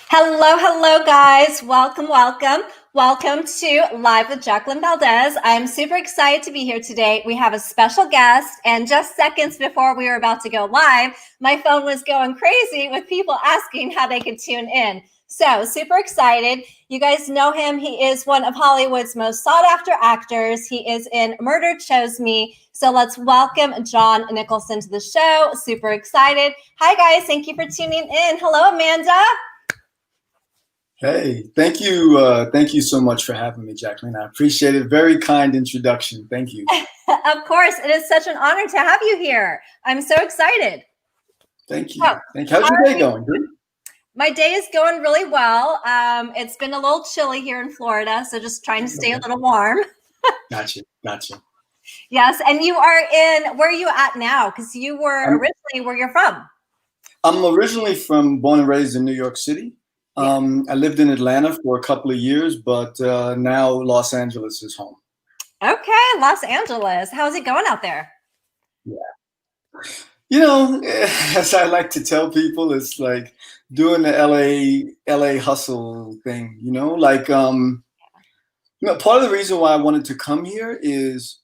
Hello, hello, guys. Welcome, welcome. Welcome to Live with Jacqueline Valdez. I'm super excited to be here today. We have a special guest, and just seconds before we were about to go live, my phone was going crazy with people asking how they could tune in. So, super excited. You guys know him. He is one of Hollywood's most sought-after actors. He is in Murder Chose Me. So let's welcome John Nicholson to the show. Super excited. Hi, guys. Thank you for tuning in. Hello, Amanda. Hey, thank you. Thank you so much for having me, Jacqueline. I appreciate it. Very kind introduction. Thank you. Of course, it is such an honor to have you here. I'm so excited. Thank you. Oh, Thank you. How's your day going? Good? my day is going really well. It's been a little chilly here in Florida, so just trying to stay a little warm. Gotcha. Yes, and you are where are you at now? Because you were originally where you're from. I'm originally born and raised in New York City. I lived in Atlanta for a couple of years, but now Los Angeles is home. Okay, Los Angeles. How's it going out there? Yeah. As I like to tell people, it's like doing the LA hustle thing, part of the reason why I wanted to come here is,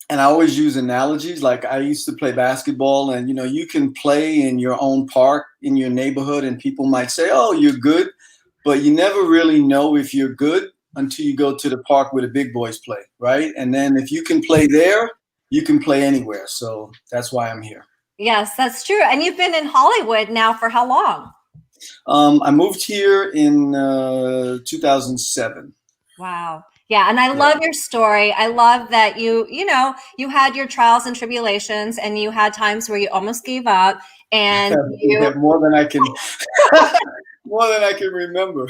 and I always use analogies, like I used to play basketball, and you can play in your own park in your neighborhood and people might say, oh, you're good, but you never really know if you're good until you go to the park where the big boys play, right? And then if you can play there, you can play anywhere. So that's why I'm here. Yes, that's true. And you've been in Hollywood now for how long? I moved here in 2007. Wow. Yeah, and I love your story. I love that you had your trials and tribulations, and you had times where you almost gave up, and you more than I can remember.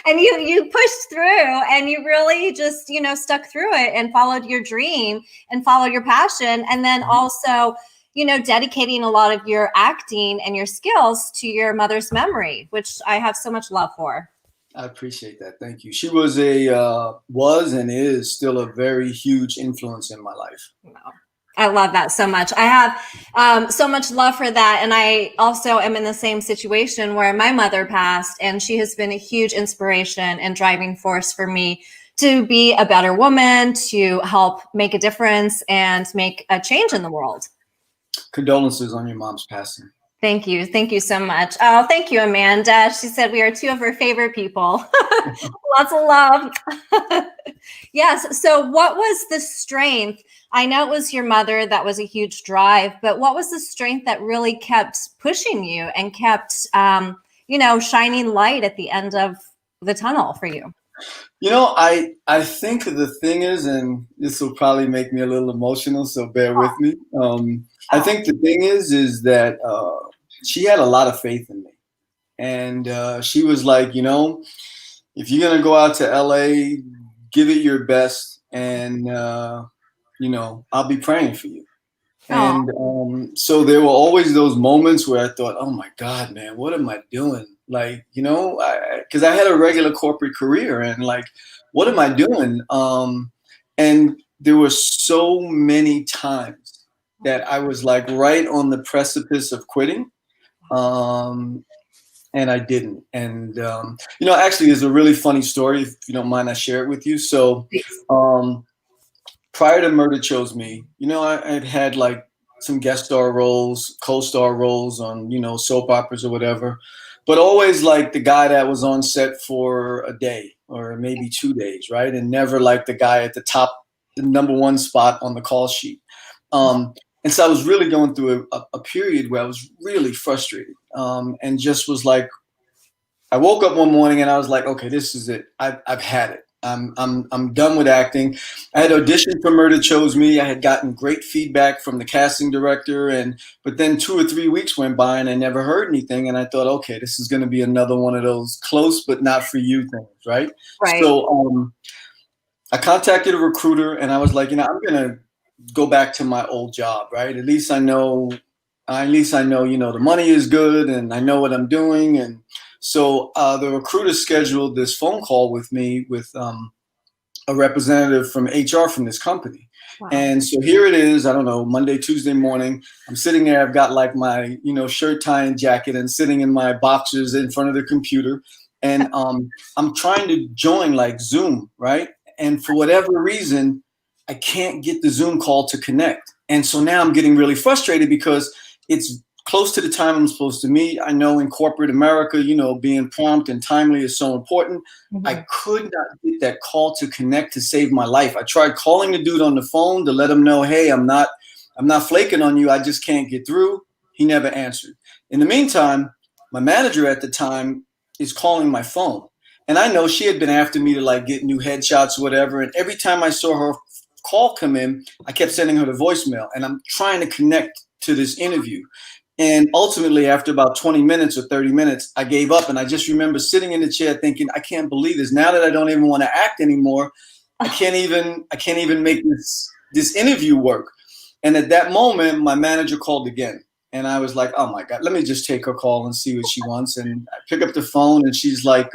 And you pushed through, and you really just stuck through it and followed your dream and followed your passion, and then also dedicating a lot of your acting and your skills to your mother's memory, which I have so much love for. I appreciate that. Thank you. She was and is still a very huge influence in my life. Wow. I love that so much. I have so much love for that. And I also am in the same situation where my mother passed, and she has been a huge inspiration and driving force for me to be a better woman, to help make a difference and make a change in the world. Condolences on your mom's passing. Thank you. Thank you so much. Oh, thank you, Amanda. She said we are two of her favorite people. Lots of love. Yes. So what was the strength? I know it was your mother that was a huge drive, but what was the strength that really kept pushing you and kept, shining light at the end of the tunnel for you? I think the thing is, and this will probably make me a little emotional, so bear with me. I think the thing is that she had a lot of faith in me. And she was like, if you're going to go out to LA, give it your best. And, I'll be praying for you. Aww. And so there were always those moments where I thought, oh my God, man, what am I doing? Like, because I had a regular corporate career, and like, what am I doing? And there were so many times that I was like right on the precipice of quitting. And I didn't. And, actually there's a really funny story, if you don't mind, I share it with you. So prior to Murder Chose Me, I'd had like some guest star roles, co-star roles on, soap operas or whatever, but always like the guy that was on set for a day or maybe 2 days, right? And never like the guy at the top, the number one spot on the call sheet. And so I was really going through a period where I was really frustrated, and just was like, I woke up one morning and I was like, okay, this is it. I've had it. I'm done with acting. I had auditioned for Murder Chose Me. I had gotten great feedback from the casting director, but then 2 or 3 weeks went by and I never heard anything. And I thought, okay, this is going to be another one of those close but not for you things, right? Right. So I contacted a recruiter and I was like, I'm going to go back to my old job, right? At least I know, the money is good and I know what I'm doing. And so the recruiter scheduled this phone call with me with a representative from HR from this company. Wow. And so here it is, I don't know, Monday, Tuesday morning. I'm sitting there, I've got like my, shirt, tie, and jacket, and sitting in my boxers in front of the computer. And I'm trying to join like Zoom, right? And for whatever reason, I can't get the Zoom call to connect. And so now I'm getting really frustrated because it's close to the time I'm supposed to meet. I know in corporate America, being prompt and timely is so important. Mm-hmm. I could not get that call to connect to save my life. I tried calling the dude on the phone to let him know, hey, I'm not flaking on you. I just can't get through. He never answered. In the meantime, my manager at the time is calling my phone. And I know she had been after me to like get new headshots or whatever. And every time I saw her call come in, I kept sending her the voicemail. And I'm trying to connect to this interview. And ultimately, after about 20 minutes or 30 minutes, I gave up. And I just remember sitting in the chair thinking, I can't believe this. Now that I don't even want to act anymore, I can't even make this interview work. And at that moment, my manager called again. And I was like, oh my God, let me just take her call and see what she wants. And I pick up the phone and she's like,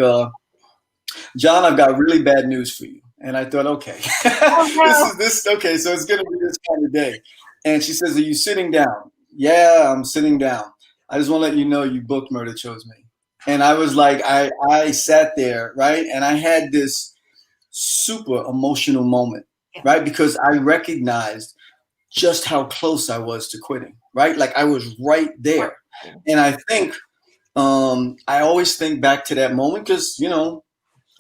John, I've got really bad news for you. And I thought, okay, okay, so it's gonna be this kind of day. And she says, are you sitting down? Yeah, I'm sitting down. I just want to let you know you booked Murder Chose Me. And I was like, I sat there, right? And I had this super emotional moment, right? Because I recognized just how close I was to quitting, right? Like I was right there. And I think, I always think back to that moment because,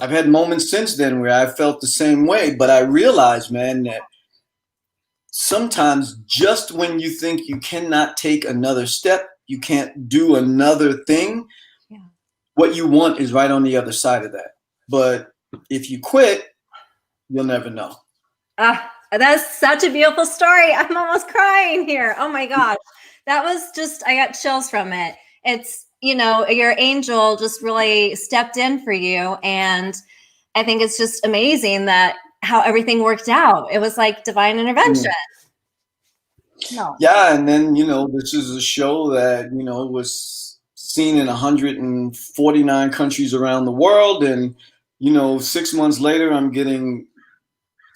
I've had moments since then where I felt the same way, but I realized, man, that sometimes just when you think you cannot take another step, you can't do another thing, what you want is right on the other side of that. But if you quit, you'll never know. That's such a beautiful story. I'm almost crying here. Oh my gosh. That was just, I got chills from it. It's, your angel just really stepped in for you. And I think it's just amazing that how everything worked out. It was like divine intervention. No. Yeah. And then, this is a show that, was seen in 149 countries around the world. And, 6 months later, I'm getting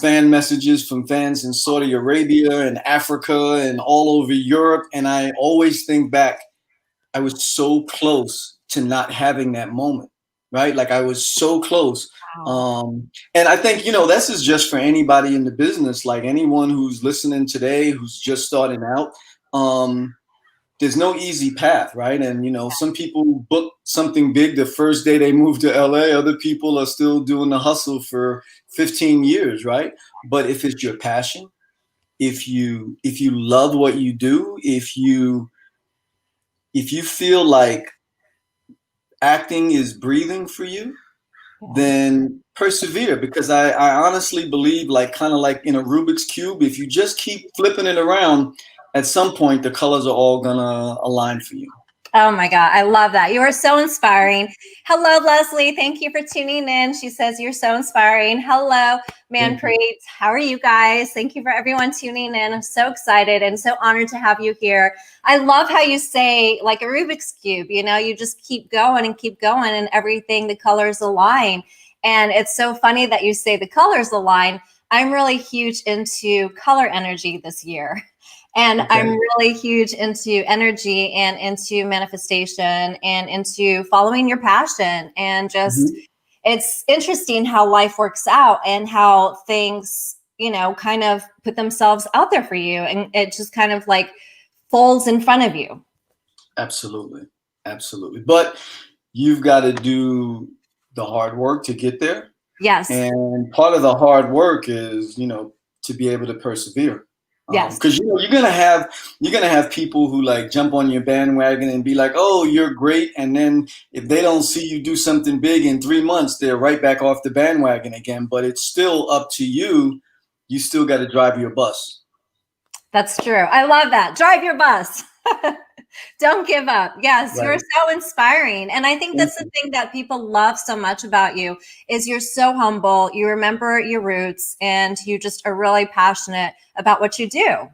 fan messages from fans in Saudi Arabia and Africa and all over Europe. And I always think back, I was so close to not having that moment, right? Like I was so close. Wow. And I think, this is just for anybody in the business, like anyone who's listening today, who's just starting out. There's no easy path, right? And, some people book something big the first day they move to LA. Other people are still doing the hustle for 15 years, right? But if it's your passion, if you love what you do, if you feel like acting is breathing for you, then persevere, because I honestly believe, like kind of like in a Rubik's Cube, if you just keep flipping it around, at some point the colors are all gonna align for you. Oh my God, I love that. You are so inspiring. Hello, Leslie. Thank you for tuning in. She says you're so inspiring. Hello, Manpreet. How are you guys? Thank you for everyone tuning in. I'm so excited and so honored to have you here. I love how you say like a Rubik's Cube, you just keep going and everything, the colors align. And it's so funny that you say the colors align. I'm really huge into color energy this year. And I'm really huge into energy and into manifestation and into following your passion. And just, it's interesting how life works out and how things, kind of put themselves out there for you. And it just kind of like folds in front of you. Absolutely. Absolutely. But you've got to do the hard work to get there. Yes. And part of the hard work is, to be able to persevere. Yes. Because you're gonna have people who like jump on your bandwagon and be like, oh, you're great, and then if they don't see you do something big in 3 months, they're right back off the bandwagon again. But it's still up to you. You still got to drive your bus. That's true. I love that. Drive your bus. Don't give up. Yes, right. You're so inspiring. And I think that's the thing that people love so much about you is you're so humble. You remember your roots and you just are really passionate about what you do.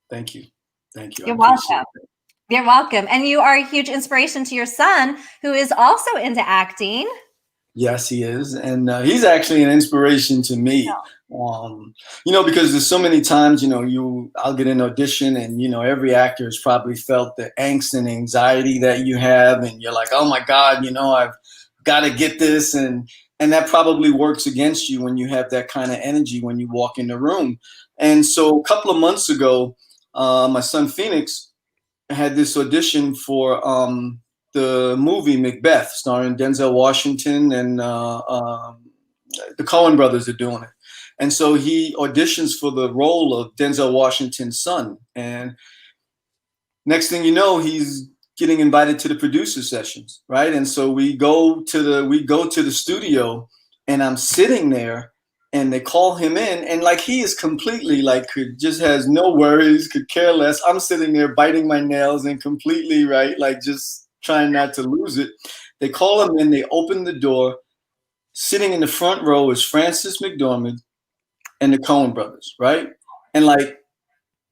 Thank you. Thank you. You're welcome. You're welcome. And you are a huge inspiration to your son, who is also into acting. Yes, he is, and he's actually an inspiration to me. Because there's so many times, I'll get an audition, and every actor has probably felt the angst and anxiety that you have, and you're like, oh my God, I've got to get this, and that probably works against you when you have that kind of energy when you walk in the room. And so a couple of months ago, my son Phoenix had this audition for the movie Macbeth, starring Denzel Washington, and the Coen brothers are doing it. And so he auditions for the role of Denzel Washington's son. And next thing you know, he's getting invited to the producer sessions, right? And so we go to the studio, and I'm sitting there, and they call him in, and like he is completely like just has no worries, could care less. I'm sitting there biting my nails and completely right, like just trying not to lose it. They call him in, they open the door. Sitting in the front row is Francis McDormand and the Coen brothers, right? And like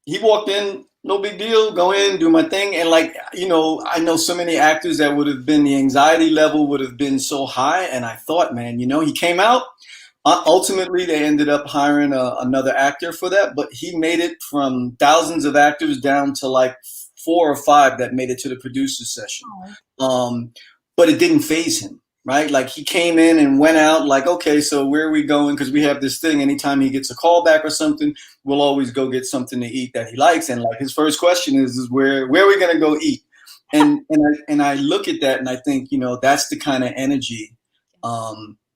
he walked in, no big deal, go in, do my thing. And like, I know so many actors that would have been, the anxiety level would have been so high. And I thought, man, he came out. Ultimately, they ended up hiring another actor for that, but he made it from thousands of actors down to like 4 or 5 that made it to the producer session. But it didn't phase him, right? Like he came in and went out like, okay, so where are we going? Because we have this thing. Anytime he gets a call back or something, we'll always go get something to eat that he likes. And like his first question is where are we going to go eat? And I look at that and I think, that's the kind of energy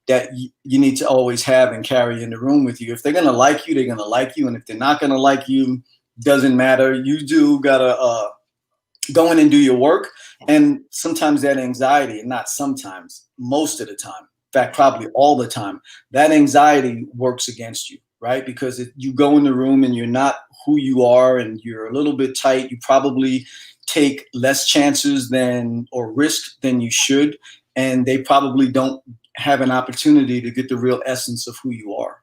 that you need to always have and carry in the room with you. If they're going to like you, they're going to like you. And if they're not going to like you, doesn't matter. You do got to go in and do your work. And sometimes that anxiety, and not sometimes, most of the time, in fact, probably all the time, that anxiety works against you, right? Because if you go in the room and you're not who you are and you're a little bit tight, you probably take less chances or risk than you should. And they probably don't have an opportunity to get the real essence of who you are.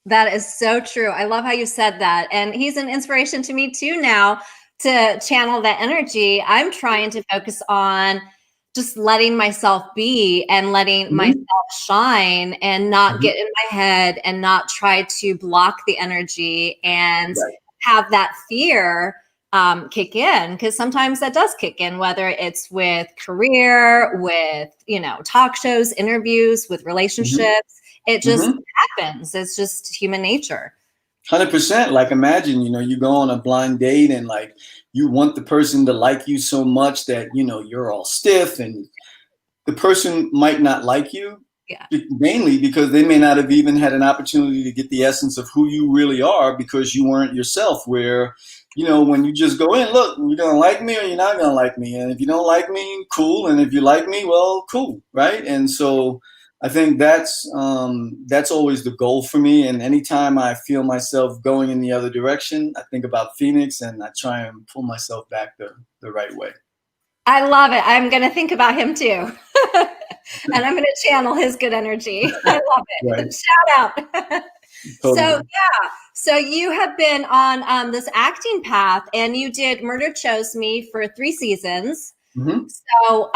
That is so true. I love how you said that. And he's an inspiration to me too now to channel that energy. I'm trying to focus on just letting myself be and letting myself shine and not get in my head and not try to block the energy and have that fear kick in, because sometimes that does kick in, whether it's with career, with, talk shows, interviews, with relationships. It just happens. It's just human nature. 100%. Like imagine, you go on a blind date and like you want the person to like you so much that, you're all stiff, and the person might not like you. Yeah. Mainly because they may not have even had an opportunity to get the essence of who you really are because you weren't yourself. Where, when you just go in, look, you're going to like me or you're not going to like me. And if you don't like me, cool. And if you like me, well, cool. Right. And so I think that's always the goal for me. And anytime I feel myself going in the other direction, I think about Phoenix and I try and pull myself back the right way. I love it. I'm going to think about him too. And I'm going to channel his good energy. I love it. Right. Shout out. Totally. So you have been on this acting path, and you did Murder Chose Me for 3 seasons. So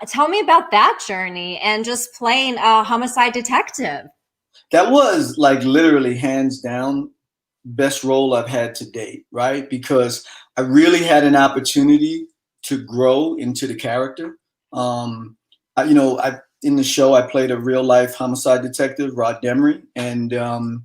tell me about that journey and just playing a homicide detective. That was like literally hands down best role I've had to date, right? Because I really had an opportunity to grow into the character. In the show, I played a real life homicide detective, Rod Demery, and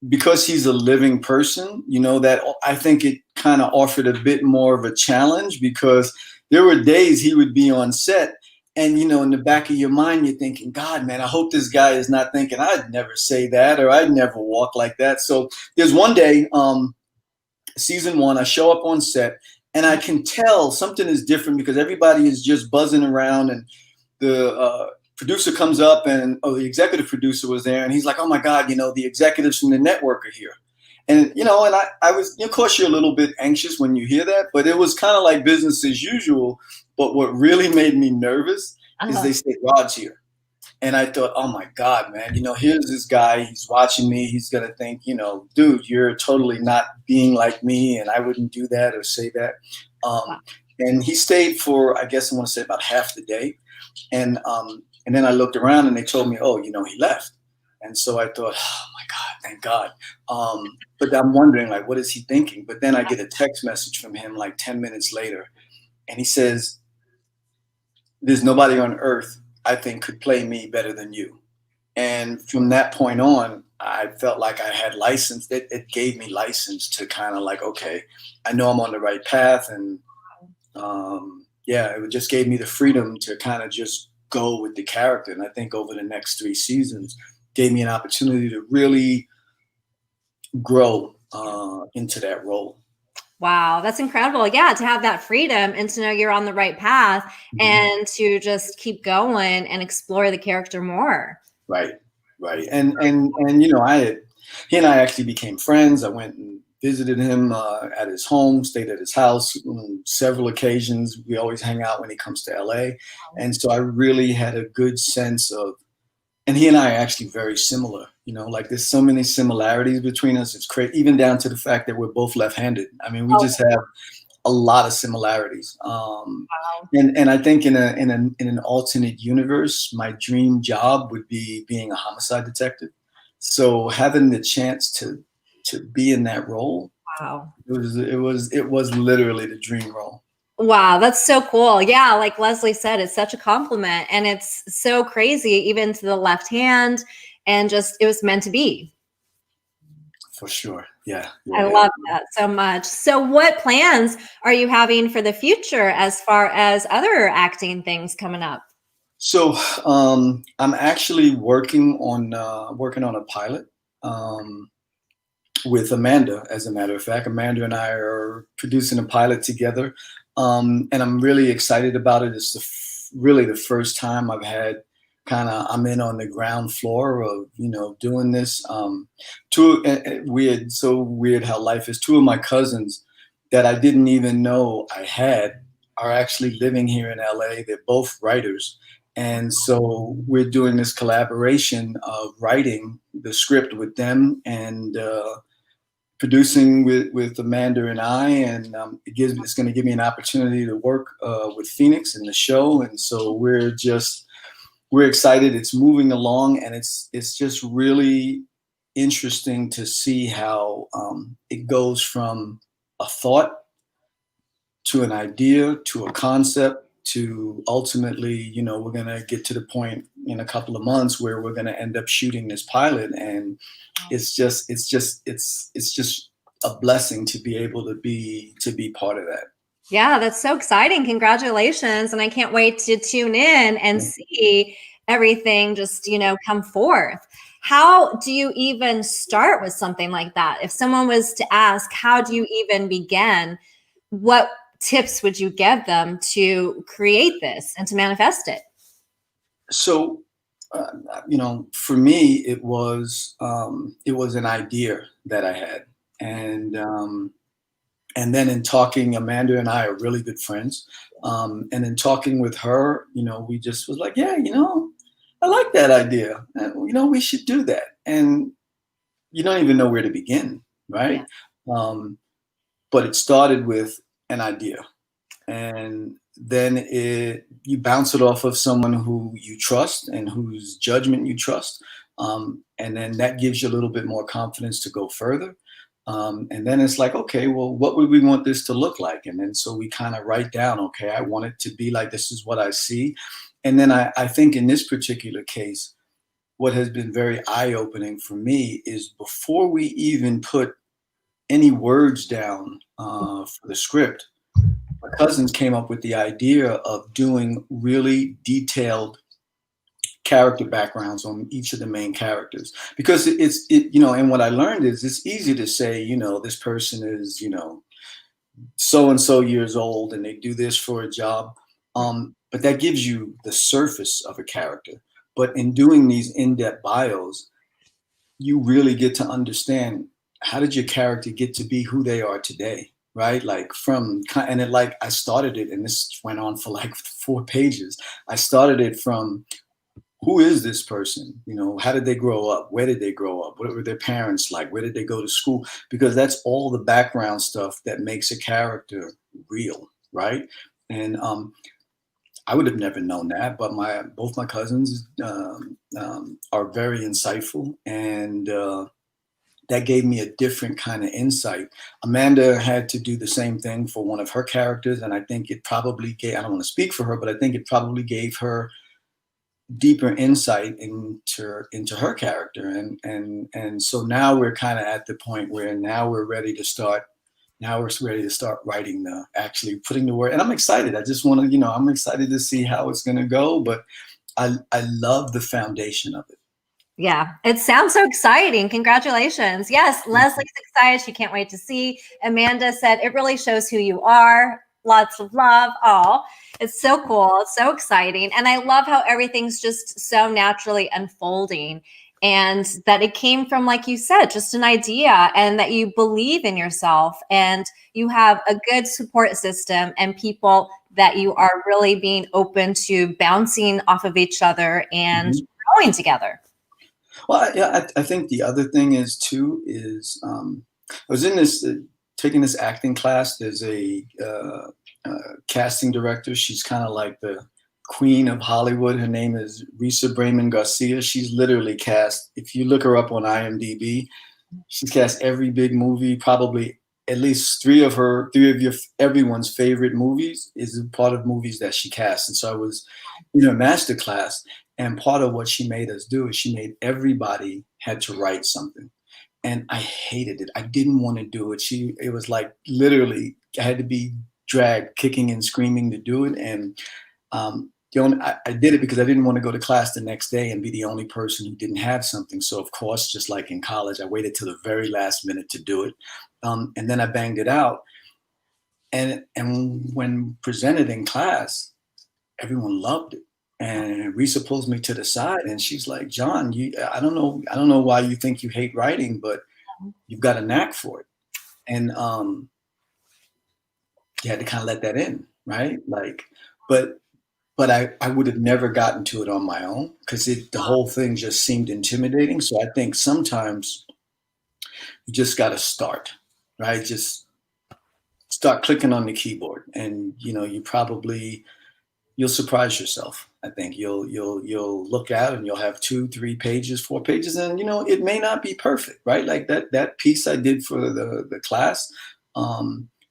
because he's a living person, that I think it kind of offered a bit more of a challenge, because there were days he would be on set and, in the back of your mind, you're thinking, God, man, I hope this guy is not thinking I'd never say that or I'd never walk like that. So there's one day, season 1, I show up on set and I can tell something is different because everybody is just buzzing around, and the producer comes up and the executive producer was there, and he's like, oh my God, the executives from the network are here. And, and I was, of course, you're a little bit anxious when you hear that, but it was kind of like business as usual. But what really made me nervous is they said, Rod's here. And I thought, oh my God, man, here's this guy, he's watching me. He's going to think, dude, you're totally not being like me. And I wouldn't do that or say that. And he stayed for, I guess I want to say about half the day. And And then I looked around and they told me, oh, he left. And so I thought, oh my God, thank God. But I'm wondering, like, what is he thinking? But then I get a text message from him like 10 minutes later. And he says, there's nobody on earth I think could play me better than you. And from that point on, I felt like I had license. It gave me license to kind of like, okay, I know I'm on the right path. And yeah, it just gave me the freedom to kind of just go with the character. And I think over the next 3 seasons gave me an opportunity to really grow into that role. Wow, that's incredible. Yeah, to have that freedom and to know you're on the right path and to just keep going and explore the character more. Right, right. And he and I actually became friends. I went and visited him at his home, stayed at his house on several occasions. We always hang out when he comes to LA. And so I really had a good sense of, and he and I are actually very similar, like there's so many similarities between us. It's crazy, even down to the fact that we're both left-handed. I mean, we just have a lot of similarities. And I think in an alternate universe, my dream job would be being a homicide detective. So having the chance to be in that role, Wow. it was literally the dream role. Wow, that's so cool. Yeah, like Leslie said, it's such a compliment and it's so crazy, even to the left hand, and just it was meant to be. For sure. Yeah. I love that so much. So what plans are you having for the future as far as other acting things coming up? So I'm actually working on a pilot with Amanda. As a matter of fact, Amanda and I are producing a pilot together, and I'm really excited about it. It's really the first time I've had I'm in on the ground floor of doing this. So weird how life is. 2 of my cousins that I didn't even know I had are actually living here in LA. They're both writers. And so we're doing this collaboration of writing the script with them and producing with Amanda and I. And it's going to give me an opportunity to work with Phoenix in the show. And so we're excited. It's moving along, and it's just really interesting to see how it goes from a thought to an idea to a concept to ultimately, we're going to get to the point in a couple of months where we're going to end up shooting this pilot. And it's just a blessing to be able to be part of that. Yeah, that's so exciting. Congratulations. And I can't wait to tune in and see everything just, come forth. How do you even start with something like that? If someone was to ask, how do you even begin? What tips would you give them to create this and to manifest it? So, for me, it was an idea that I had. And then in talking, Amanda and I are really good friends. And in talking with her, we just was like, yeah, I like that idea. We should do that. And you don't even know where to begin, right? Yeah. But it started with an idea. And then you bounce it off of someone who you trust and whose judgment you trust. And then that gives you a little bit more confidence to go further. And then it's like, okay, well, what would we want this to look like? And then so we kind of write down, okay, I want it to be like, this is what I see. And then I think in this particular case, what has been very eye-opening for me is before we even put any words down for the script, my cousins came up with the idea of doing really detailed character backgrounds on each of the main characters, because and what I learned is it's easy to say, this person is, so and so years old and they do this for a job. But that gives you the surface of a character. But in doing these in-depth bios, you really get to understand, how did your character get to be who they are today? Right? Like I started it, and this went on for like 4 pages. I started it from, who is this person? How did they grow up? Where did they grow up? What were their parents like? Where did they go to school? Because that's all the background stuff that makes a character real, right? And I would have never known that, but both my cousins are very insightful, and that gave me a different kind of insight. Amanda had to do the same thing for one of her characters, and I think it probably gave, I don't want to speak for her, but I think it probably gave her deeper insight into her character. And so now we're kind of at the point where now we're ready to start writing actually putting the word. And I'm excited. I just want to, I'm excited to see how it's going to go, but I love the foundation of it. Yeah, it sounds so exciting. Congratulations. Yes, Leslie's excited. She can't wait to see. Amanda said it really shows who you are. Lots of love. Oh, it's so cool. It's so exciting. And I love how everything's just so naturally unfolding, and that it came from, like you said, just an idea, and that you believe in yourself, and you have a good support system and people that you are really being open to bouncing off of each other and growing together. Well, yeah, I think the other thing is too is I was in this taking this acting class. There's a casting director. She's kind of like the queen of Hollywood. Her name is Risa Brayman Garcia. She's literally cast. If you look her up on IMDb, she's cast every big movie. Probably at least three of everyone's favorite movies is a part of movies that she cast. And so I was in her master class. And part of what she made us do is she made everybody had to write something. And I hated it. I didn't want to do it. It was like literally I had to be dragged kicking and screaming to do it. And I did it because I didn't want to go to class the next day and be the only person who didn't have something. So of course, just like in college, I waited till the very last minute to do it. And then I banged it out. And when presented in class, everyone loved it. And Risa pulls me to the side and she's like, John, I don't know why you think you hate writing, but you've got a knack for it. And you had to kind of let that in, right? Like, but I would have never gotten to it on my own because the whole thing just seemed intimidating. So I think sometimes you just got to start, right? Just start clicking on the keyboard, and you'll surprise yourself. I think you'll look out and you'll have 2, 3 pages, 4 pages, and it may not be perfect, right? Like that piece I did for the class.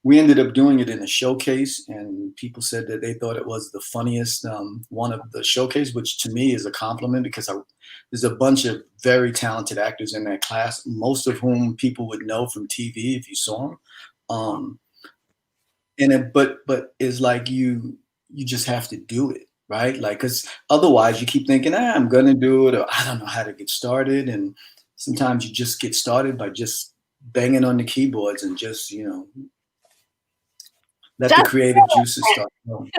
We ended up doing it in a showcase, and people said that they thought it was the funniest one of the showcase, which to me is a compliment because there's a bunch of very talented actors in that class, most of whom people would know from TV if you saw them. But it's like you just have to do it, right? Like, because otherwise you keep thinking, I'm gonna do it, or I don't know how to get started. And sometimes you just get started by just banging on the keyboards and just let the creative juices start flowing.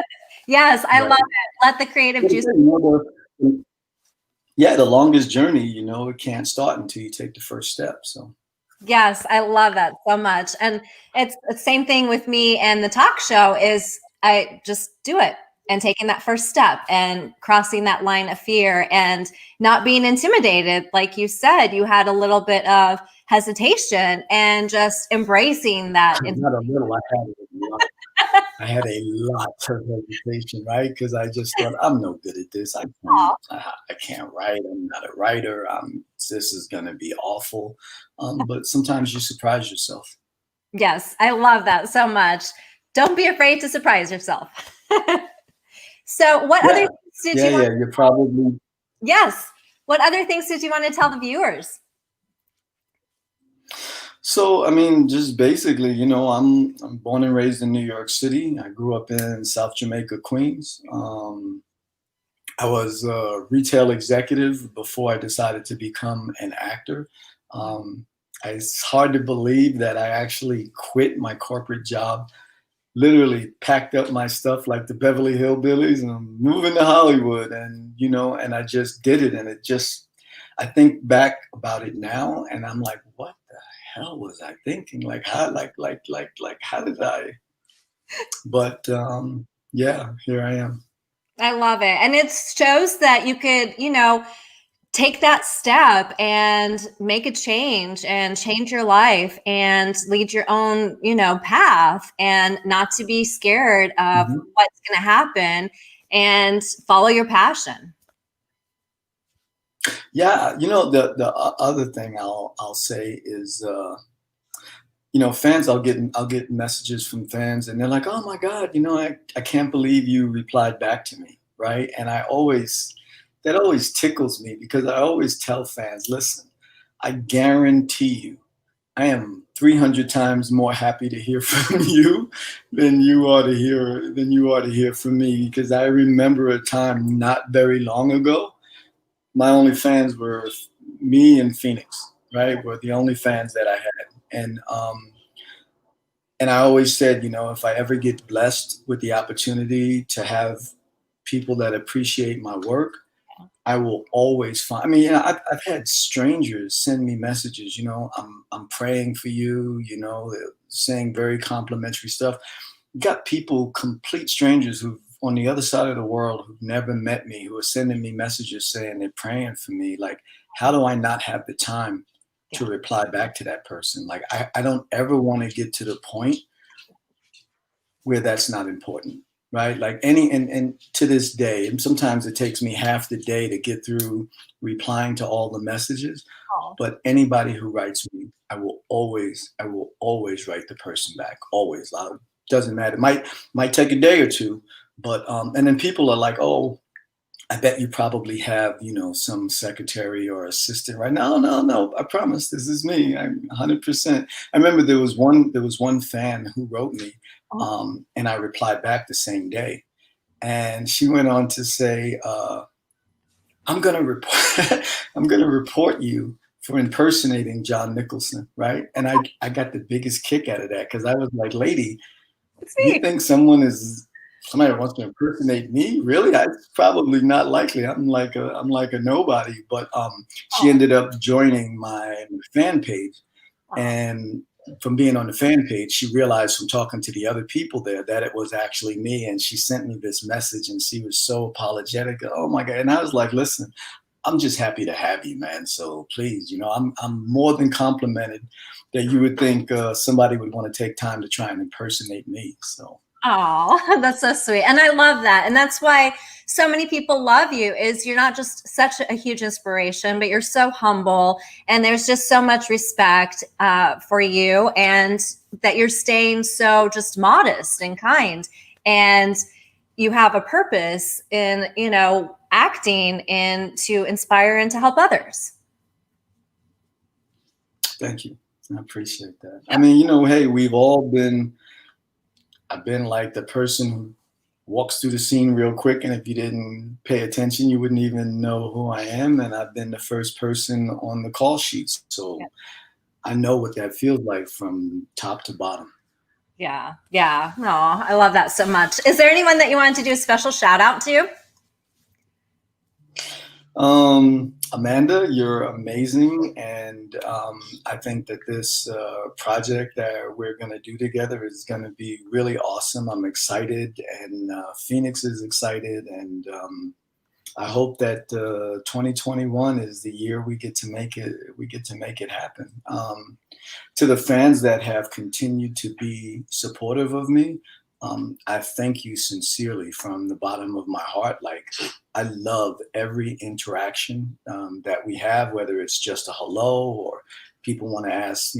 Yes, I love it. Let the creative juices. Yeah, the longest journey, it can't start until you take the first step. So. Yes, I love that so much. And it's the same thing with me and the talk show is I just do it, and taking that first step and crossing that line of fear and not being intimidated. Like you said, you had a little bit of hesitation and just embracing that. Not a little, I had a lot of hesitation, right? Because I just thought, I'm no good at this. I can't write. I'm not a writer. This is going to be awful. But sometimes you surprise yourself. Yes, I love that so much. Don't be afraid to surprise yourself. So what other things did you want? Yeah, you're probably. Yes. What other things did you want to tell the viewers? So, I mean, just basically, I'm born and raised in New York City. I grew up in South Jamaica, Queens. I was a retail executive before I decided to become an actor. It's hard to believe that I actually quit my corporate job, literally packed up my stuff like the Beverly Hillbillies and I'm moving to Hollywood, and and I just did it. And I think back about it now and I'm like, what the hell was I thinking? Like how how did I? But yeah, here I am. I love it. And it shows that you could, take that step and make a change and change your life and lead your own, path, and not to be scared of what's going to happen, and follow your passion. Yeah, the other thing I'll say is, fans. I'll get messages from fans, and they're like, "Oh my God, I can't believe you replied back to me," right? And that always tickles me because I always tell fans, "Listen, I guarantee you, I am 300 times more happy to hear from you than you are to hear from me." Because I remember a time not very long ago, my only fans were me and Phoenix, right? Were the only fans that I had, and I always said, if I ever get blessed with the opportunity to have people that appreciate my work, I will always find. I mean, I've had strangers send me messages. I'm praying for you. Saying very complimentary stuff. You got people, complete strangers who on the other side of the world who've never met me, who are sending me messages saying they're praying for me. Like, how do I not have the time to reply back to that person? Like, I don't ever want to get to the point where that's not important, right? Like and to this day, and sometimes it takes me half the day to get through replying to all the messages. Oh. But anybody who writes me, I will always write the person back. Always. Doesn't matter. Might take a day or two, but and then people are like, "Oh, I bet you probably have, some secretary or assistant right now." No, no, I promise this is me. I'm 100%. I remember there was one fan who wrote me, and I replied back the same day. And she went on to say, I'm gonna report I'm gonna report you for impersonating John Nicholson, right? And I got the biggest kick out of that because I was like, lady, It's you me. think somebody wants to impersonate me? Really? It's probably not likely. I'm like a nobody. But she Oh. ended up joining my fan page, and from being on the fan page, she realized from talking to the other people there that it was actually me, and she sent me this message, and she was so apologetic. Oh my God! And I was like, listen, I'm just happy to have you, man. So please, I'm more than complimented that you would think somebody would want to take time to try and impersonate me. So. Oh, that's so sweet. And I love that. And that's why so many people love you is you're not just such a huge inspiration, but you're so humble and there's just so much respect for you and that you're staying so just modest and kind. And you have a purpose in, acting and to inspire and to help others. Thank you. I appreciate that. I mean, hey, I've been like the person who walks through the scene real quick, and if you didn't pay attention, you wouldn't even know who I am. And I've been the first person on the call sheets. So I know what that feels like from top to bottom. Yeah. Yeah. No, I love that so much. Is there anyone that you wanted to do a special shout out to? Amanda, you're amazing, and I think that this project that we're going to do together is going to be really awesome. I'm excited, and Phoenix is excited, and I hope that 2021 is the year we get to make it. We get to make it happen. To the fans that have continued to be supportive of me, I thank you sincerely from the bottom of my heart. Like, I love every interaction that we have, whether it's just a hello or people want to ask,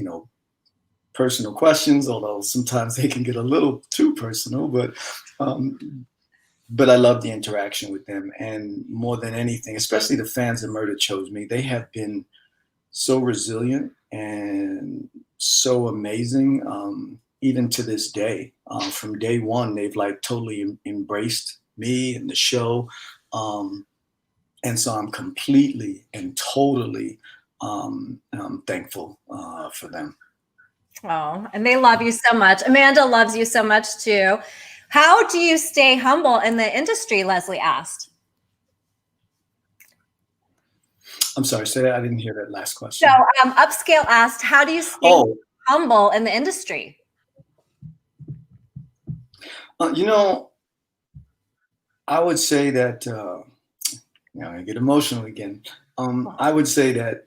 personal questions, although sometimes they can get a little too personal, but I love the interaction with them. And more than anything, especially the fans that Murder Chose Me, they have been so resilient and so amazing, even to this day. From day one, they've like totally embraced me and the show. And so I'm completely and totally thankful for them. Oh, and they love you so much. Amanda loves you so much too. How do you stay humble in the industry? Leslie asked. I'm sorry, say that. I didn't hear that last question. So Upscale asked, how do you stay humble in the industry? I would say that, I get emotional again. I would say that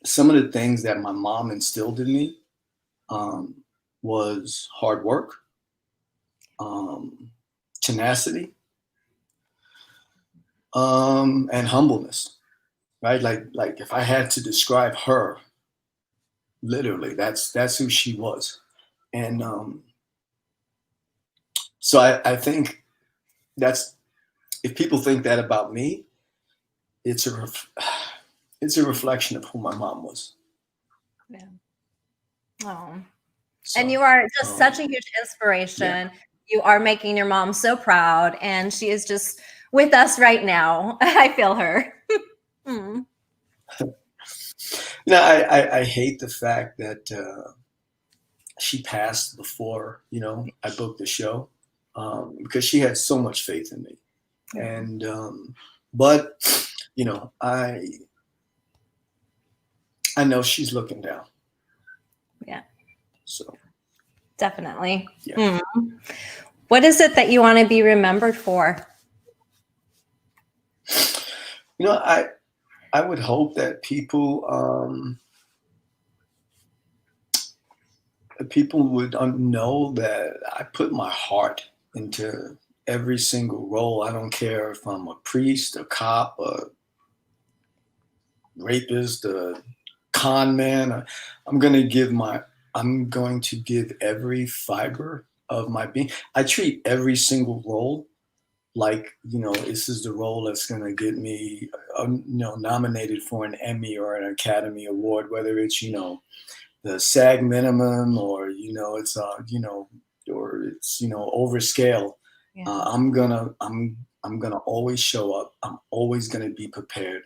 some of the things that my mom instilled in me was hard work, tenacity, and humbleness, right? Like if I had to describe her, literally, that's who she was. And so I think that's, if people think that about me, it's a it's a reflection of who my mom was. Yeah. Oh. And So you are just such a huge yeah. inspiration. You are making your mom so proud, and she is just with us right now. I feel her. Mm. I hate the fact that she passed before, I booked the show, because she had so much faith in me. And but I know she's looking down. Yeah, So definitely. yeah. What is it that you want to be remembered for? I would hope that people would know that I put my heart into every single role. I don't care if I'm a priest, a cop, a rapist, a con man. I'm going to give every fiber of my being. I treat every single role like, this is the role that's going to get me, nominated for an Emmy or an Academy Award, whether it's, the SAG minimum, or it's or it's over scale. Yeah. I'm gonna always show up. I'm always gonna be prepared,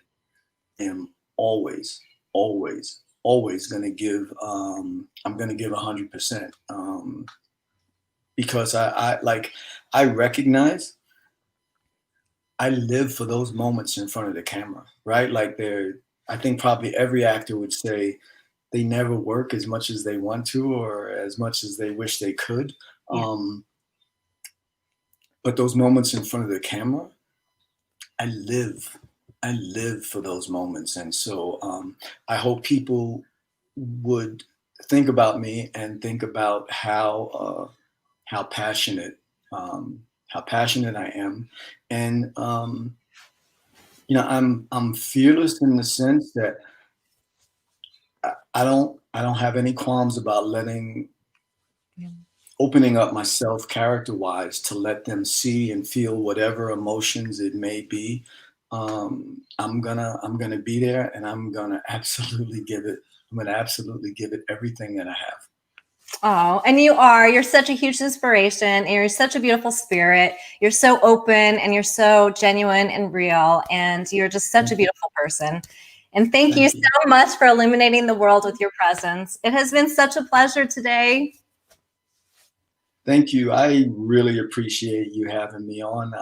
and always, always, always gonna give. I'm gonna give 100%, because I recognize I live for those moments in front of the camera, right? Like I think probably every actor would say they never work as much as they want to or as much as they wish they could. Yeah. But those moments in front of the camera, I live. I live for those moments. And so I hope people would think about me and think about how passionate I am. And I'm fearless in the sense that I don't have any qualms about opening up myself character wise to let them see and feel whatever emotions it may be. I'm gonna be there, and I'm gonna absolutely give it everything that I have. Oh, and you're such a huge inspiration, and you're such a beautiful spirit. You're so open, and you're so genuine and real, and you're just such a beautiful person. And thank you so much for illuminating the world with your presence. It has been such a pleasure today. Thank you. I really appreciate you having me on.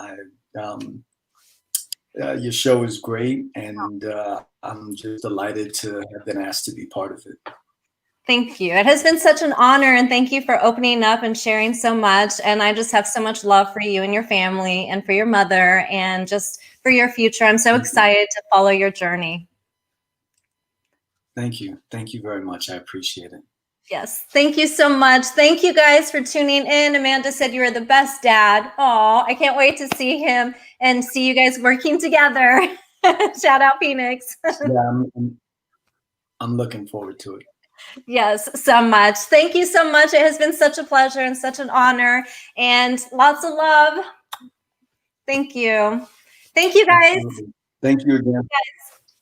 Your show is great, and I'm just delighted to have been asked to be part of it. Thank you. It has been such an honor, and thank you for opening up and sharing so much. And I just have so much love for you and your family, and for your mother, and just for your future. I'm so excited to follow your journey. Thank you. Thank you very much. I appreciate it. Yes. Thank you so much. Thank you guys for tuning in. Amanda said you were the best dad. Oh, I can't wait to see him and see you guys working together. Shout out Phoenix. Yeah, I'm looking forward to it. Yes, so much. Thank you so much. It has been such a pleasure and such an honor, and lots of love. Thank you. Thank you, guys. Absolutely. Thank you again.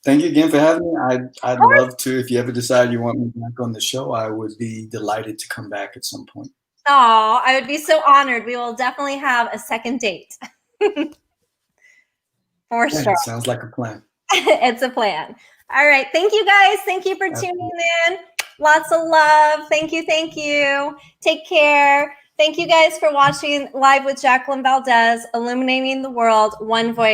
Thank you again for having me. I'd love to, if you ever decide you want me back on the show, I would be delighted to come back at some point. Oh, I would be so honored. We will definitely have a second date. For sure. Sounds like a plan. It's a plan. All right. Thank you, guys. Thank you for tuning in. Lots of love. Thank you. Thank you. Take care. Thank you guys for watching Live with Jacqueline Valdez, illuminating the world one voice